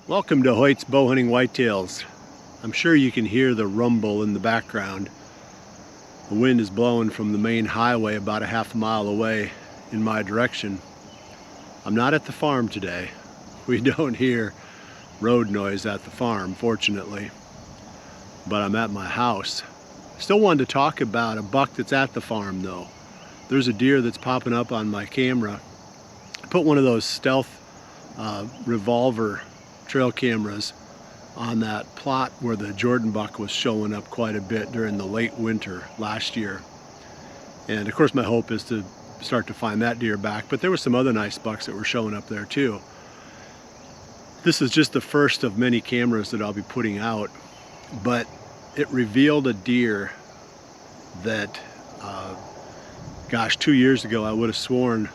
Welcome to Hoyt's Bowhunting Whitetails. I'm sure you can hear the rumble in the background. The wind is blowing from the main highway about a half mile away in my direction. I'm not at the farm today. We don't hear road noise at the farm, fortunately. But I'm at my house. Still wanted to talk about a buck that's at the farm though. There's a deer that's popping up on my camera. I put one of those stealth revolver trail cameras on that plot where the Jordan buck was showing up quite a bit during the late winter last year. And of course my hope is to start to find that deer back, but there were some other nice bucks that were showing up there too. This is just the first of many cameras that I'll be putting out, but it revealed a deer that, gosh, 2 years ago I would have sworn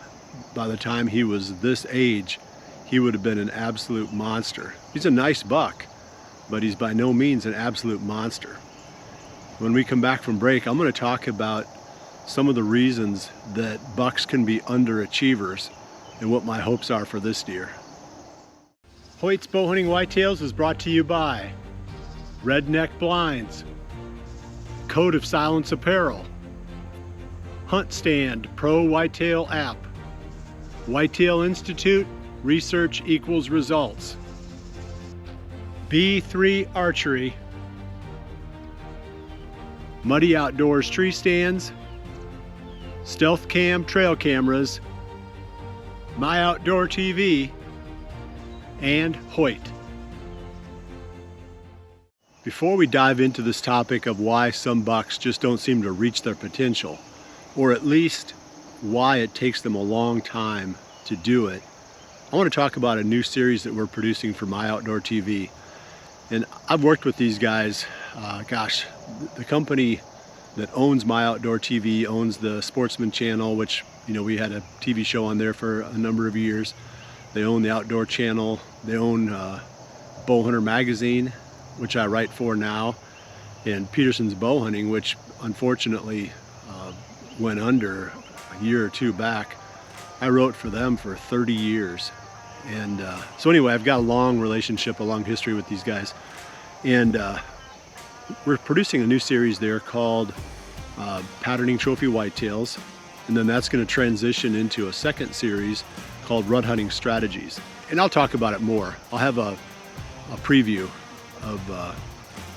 by the time he was this age he would have been an absolute monster. He's a nice buck, but he's by no means an absolute monster. When we come back from break, I'm going to talk about some of the reasons that bucks can be underachievers and what my hopes are for this deer. Hoyt's Bowhunting Whitetails is brought to you by Redneck Blinds, Code of Silence Apparel, Hunt Stand Pro Whitetail app, Whitetail Institute, Research equals results, B3 Archery, Muddy Outdoors tree stands, Stealth Cam trail cameras, My Outdoor TV, and Hoyt. Before we dive into this topic of why some bucks just don't seem to reach their potential, or at least why it takes them a long time to do it, I want to talk about a new series that we're producing for My Outdoor TV. And I've worked with these guys, gosh, the company that owns My Outdoor TV owns the Sportsman channel, which, you know, we had a TV show on there for a number of years. They own the Outdoor channel. They own Bowhunter magazine, which I write for now, and Peterson's Bowhunting, which unfortunately went under a year or two back. I wrote for them for 30 years. And so anyway, I've got a long relationship, a long history with these guys. And we're producing a new series there called Patterning Trophy Whitetails. And then that's going to transition into a second series called Rut Hunting Strategies. And I'll talk about it more. I'll have a preview of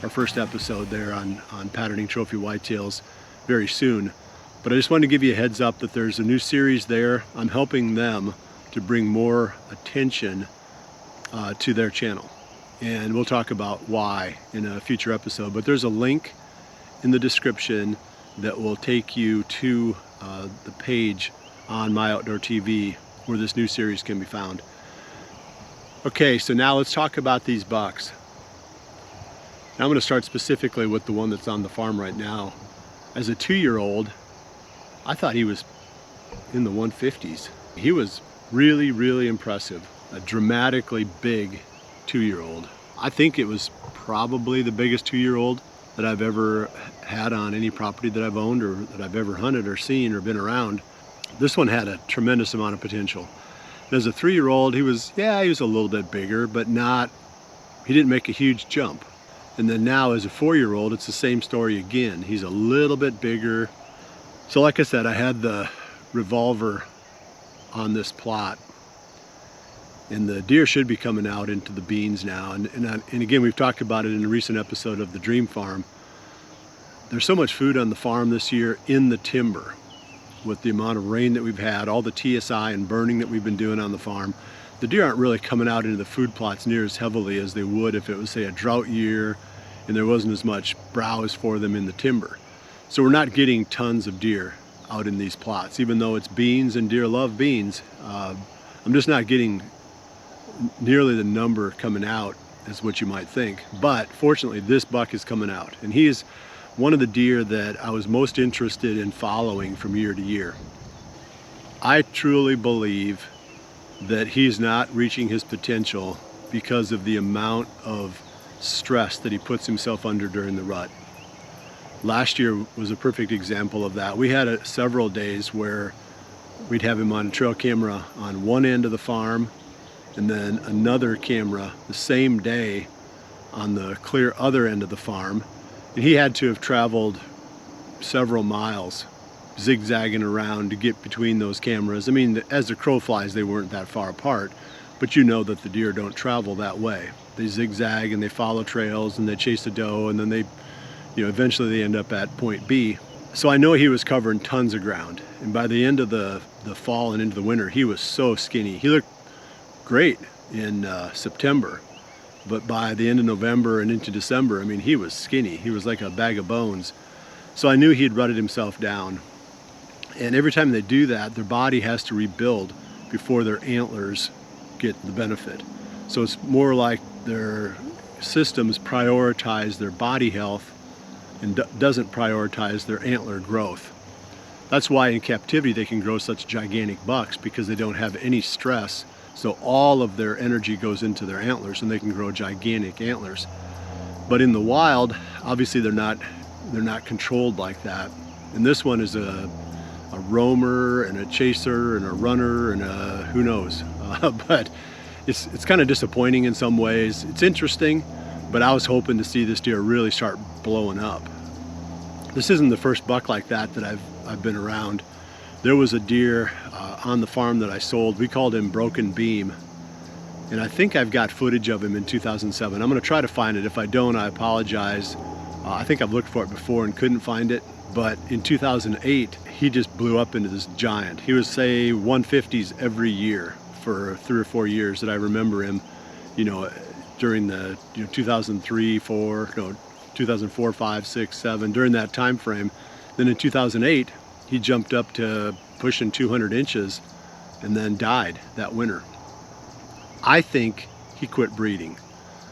our first episode there on Patterning Trophy Whitetails very soon. But I just wanted to give you a heads up that there's a new series there. I'm helping them to bring more attention to their channel. And we'll talk about why in a future episode. But there's a link in the description that will take you to the page on My Outdoor TV where this new series can be found. Okay, so now let's talk about these bucks. Now I'm going to start specifically with the one that's on the farm right now. As a 2-year-old, I thought he was in the 150s. He was really, really impressive. A dramatically big 2-year-old. I think it was probably the biggest 2-year-old that I've ever had on any property that I've owned or that I've ever hunted or seen or been around. This one had a tremendous amount of potential. And as a 3-year-old, he was a little bit bigger, but he didn't make a huge jump. And then now as a 4-year-old, it's the same story again. He's a little bit bigger. So like I said, I had the revolver on this plot, and the deer should be coming out into the beans now. And again, we've talked about it in a recent episode of the Dream Farm. There's so much food on the farm this year in the timber with the amount of rain that we've had, all the TSI and burning that we've been doing on the farm. The deer aren't really coming out into the food plots near as heavily as they would if it was, say, a drought year and there wasn't as much browse for them in the timber. So we're not getting tons of deer out in these plots, even though it's beans and deer love beans. I'm just not getting nearly the number coming out as what you might think. But fortunately, this buck is coming out, and he is one of the deer that I was most interested in following from year to year. I truly believe that he's not reaching his potential because of the amount of stress that he puts himself under during the rut. Last year was a perfect example of that. We had several days where we'd have him on a trail camera on one end of the farm and then another camera the same day on the clear other end of the farm. And he had to have traveled several miles zigzagging around to get between those cameras. I mean, as the crow flies, they weren't that far apart, but you know that the deer don't travel that way. They zigzag and they follow trails and they chase the doe, and then they, eventually they end up at point B. So I know he was covering tons of ground, and by the end of the fall and into the winter, he was so skinny. He looked great in September, but by the end of November and into December, I mean, he was skinny. He was like a bag of bones. So I knew he'd rutted himself down. And every time they do that, their body has to rebuild before their antlers get the benefit. So it's more like their systems prioritize their body health and doesn't prioritize their antler growth. That's why in captivity they can grow such gigantic bucks, because they don't have any stress. So all of their energy goes into their antlers and they can grow gigantic antlers. But in the wild, obviously they're not controlled like that. And this one is a roamer and a chaser and a runner and a who knows. But it's kind of disappointing in some ways. It's interesting, but I was hoping to see this deer really start blowing up. This isn't the first buck like that I've been around. There was a deer on the farm that I sold. We called him Broken Beam, and I think I've got footage of him in 2007. I'm going to try to find it. If I don't, I apologize. I think I've looked for it before and couldn't find it. But in 2008, he just blew up into this giant. He was, say, 150s every year for 3 or 4 years that I remember him, during the 2003, 2004, 5, 6, 7, during that time frame. Then in 2008, he jumped up to pushing 200 inches and then died that winter. I think he quit breeding.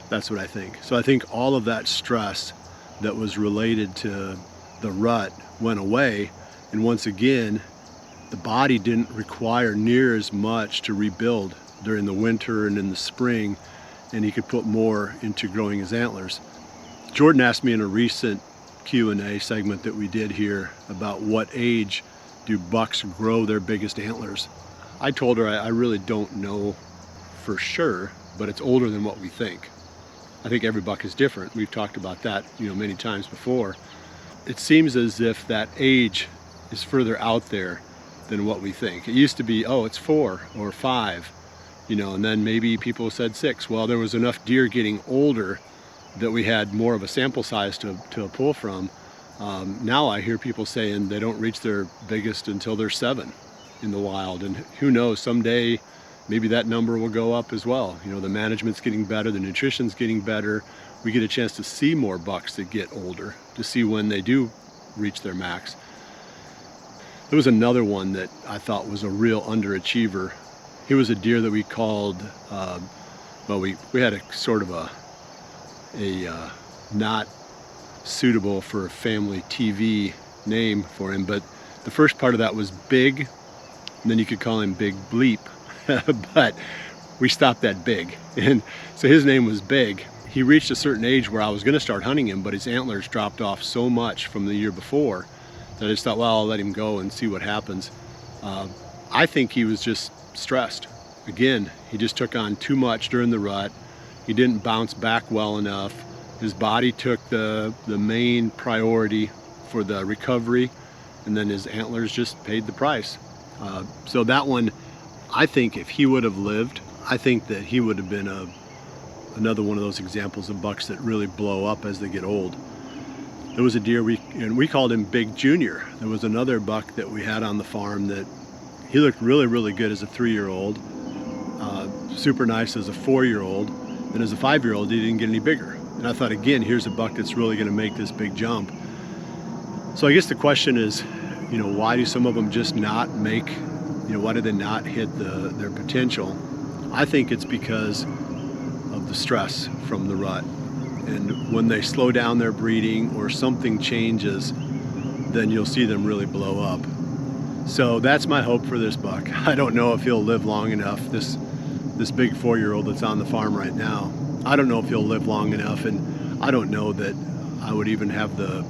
That's what I think. So I think all of that stress that was related to the rut went away, and once again the body didn't require near as much to rebuild during the winter and in the spring, and he could put more into growing his antlers. Jordan asked me in a recent Q&A segment that we did here about what age do bucks grow their biggest antlers. I told her I really don't know for sure, but it's older than what we think. I think every buck is different. We've talked about that many times before. It seems as if that age is further out there than what we think. It used to be, oh, it's 4 or 5, and then maybe people said 6. Well, there was enough deer getting older that we had more of a sample size to pull from. Now I hear people saying they don't reach their biggest until they're 7 in the wild, and who knows, someday maybe that number will go up as well. The management's getting better, the nutrition's getting better. We get a chance to see more bucks that get older, to see when they do reach their max. There was another one that I thought was a real underachiever. He was a deer that we called, we had a sort of a not suitable for family TV name for him, but the first part of that was Big, and then you could call him Big Bleep, but we stopped at Big, and so his name was Big. He reached a certain age where I was going to start hunting him, but his antlers dropped off so much from the year before that I just thought, well, I'll let him go and see what happens. I think he was just stressed. Again, he just took on too much during the rut. He didn't bounce back well enough. His body took the main priority for the recovery, and then his antlers just paid the price. So that one, I think if he would have lived, I think that he would have been another one of those examples of bucks that really blow up as they get old. There was a deer, we called him Big Junior. There was another buck that we had on the farm that he looked really, really good as a 3-year-old, super nice as a 4-year-old, and as a 5-year-old he didn't get any bigger. And I thought, again, here's a buck that's really going to make this big jump. So I guess the question is, why do some of them just not make, why do they not hit their potential? I think it's because of the stress from the rut. And when they slow down their breeding or something changes, then you'll see them really blow up. So that's my hope for this buck. I don't know if he'll live long enough. This big 4-year-old that's on the farm right now, I don't know if he'll live long enough, and I don't know that I would even have the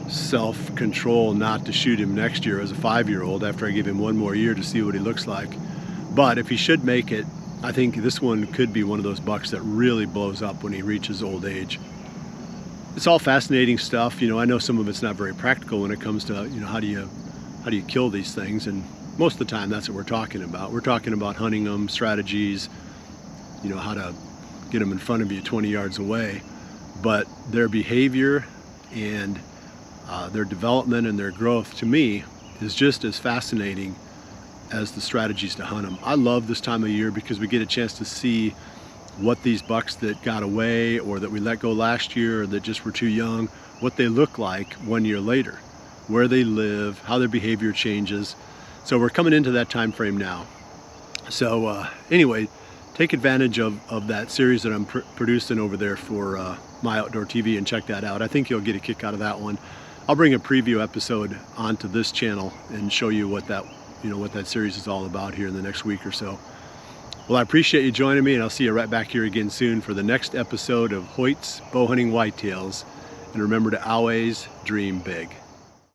self-control not to shoot him next year as a 5-year-old after I give him one more year to see what he looks like. But if he should make it, I think this one could be one of those bucks that really blows up when he reaches old age. It's all fascinating stuff. You know, I know some of it's not very practical when it comes to, you know, how do you kill these things, and most of the time that's what we're talking about. We're talking about hunting them, strategies, you know, how to get them in front of you 20 yards away. But their behavior and their development and their growth, to me, is just as fascinating as the strategies to hunt them. I love this time of year because we get a chance to see what these bucks that got away or that we let go last year or that just were too young, what they look like 1 year later, where they live, how their behavior changes. So we're coming into that time frame now. So anyway, take advantage of that series that I'm producing over there for My Outdoor TV and check that out. I think you'll get a kick out of that one. I'll bring a preview episode onto this channel and show you what that, you know, what that series is all about here in the next week or so. Well, I appreciate you joining me, and I'll see you right back here again soon for the next episode of Hoyt's Bowhunting Whitetails. And remember to always dream big.